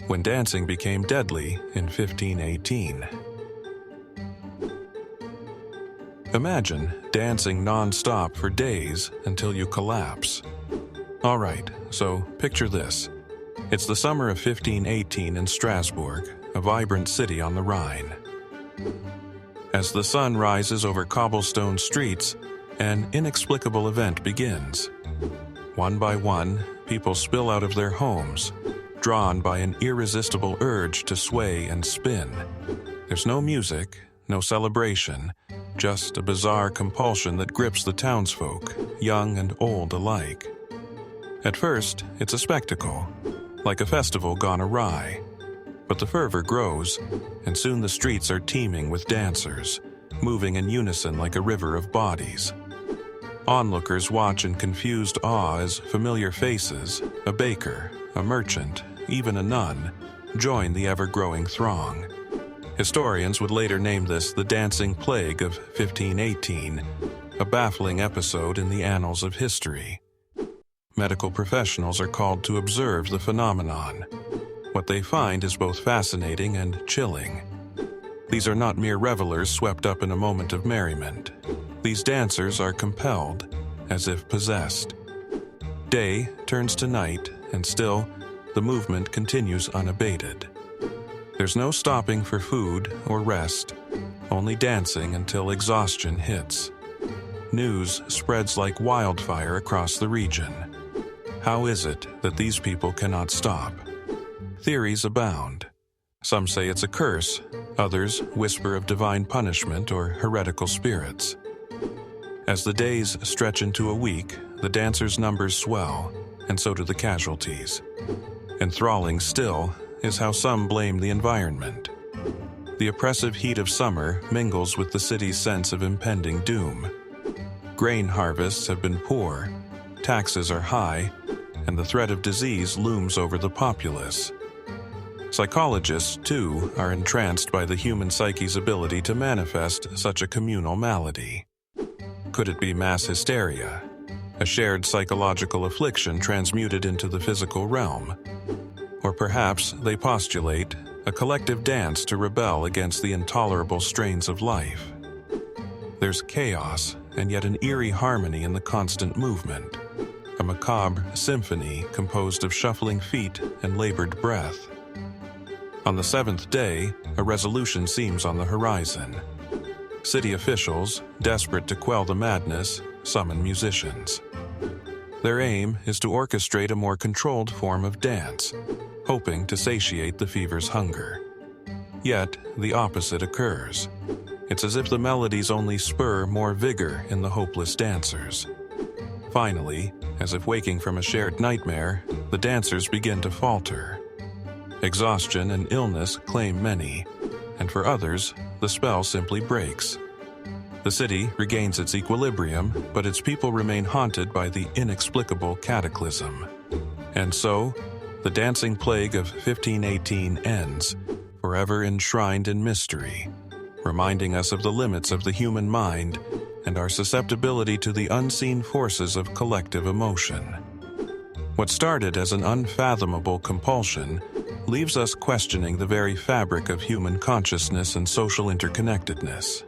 when dancing became deadly in 1518. Imagine dancing non-stop for days until you collapse. All right, so picture this. It's the summer of 1518 in Strasbourg, a vibrant city on the Rhine. As the sun rises over cobblestone streets, an inexplicable event begins. One by one, people spill out of their homes, drawn by an irresistible urge to sway and spin. There's no music, no celebration, just a bizarre compulsion that grips the townsfolk, young and old alike. At first, it's a spectacle, like a festival gone awry. But the fervor grows, and soon the streets are teeming with dancers, moving in unison like a river of bodies. Onlookers watch in confused awe as familiar faces, a baker, a merchant, even a nun, join the ever-growing throng. Historians would later name this the Dancing Plague of 1518, a baffling episode in the annals of history. Medical professionals are called to observe the phenomenon. What they find is both fascinating and chilling. These are not mere revelers swept up in a moment of merriment. These dancers are compelled, as if possessed. Day turns to night, and still, the movement continues unabated. There's no stopping for food or rest, only dancing until exhaustion hits. News spreads like wildfire across the region. How is it that these people cannot stop? Theories abound. Some say it's a curse, others whisper of divine punishment or heretical spirits. As the days stretch into a week, the dancers' numbers swell, and so do the casualties. Enthralling still is how some blame the environment. The oppressive heat of summer mingles with the city's sense of impending doom. Grain harvests have been poor, taxes are high, and the threat of disease looms over the populace. Psychologists, too, are entranced by the human psyche's ability to manifest such a communal malady. Could it be mass hysteria, a shared psychological affliction transmuted into the physical realm? Or perhaps, they postulate, a collective dance to rebel against the intolerable strains of life. There's chaos, and yet an eerie harmony in the constant movement, a macabre symphony composed of shuffling feet and labored breath. On the seventh day, a resolution seems on the horizon. City officials, desperate to quell the madness, summon musicians. Their aim is to orchestrate a more controlled form of dance, hoping to satiate the fever's hunger. Yet, the opposite occurs. It's as if the melodies only spur more vigor in the hopeless dancers. Finally, as if waking from a shared nightmare, the dancers begin to falter. Exhaustion and illness claim many, and for others, the spell simply breaks. The city regains its equilibrium, but its people remain haunted by the inexplicable cataclysm. And so, the dancing plague of 1518 ends, forever enshrined in mystery, reminding us of the limits of the human mind and our susceptibility to the unseen forces of collective emotion. What started as an unfathomable compulsion leaves us questioning the very fabric of human consciousness and social interconnectedness.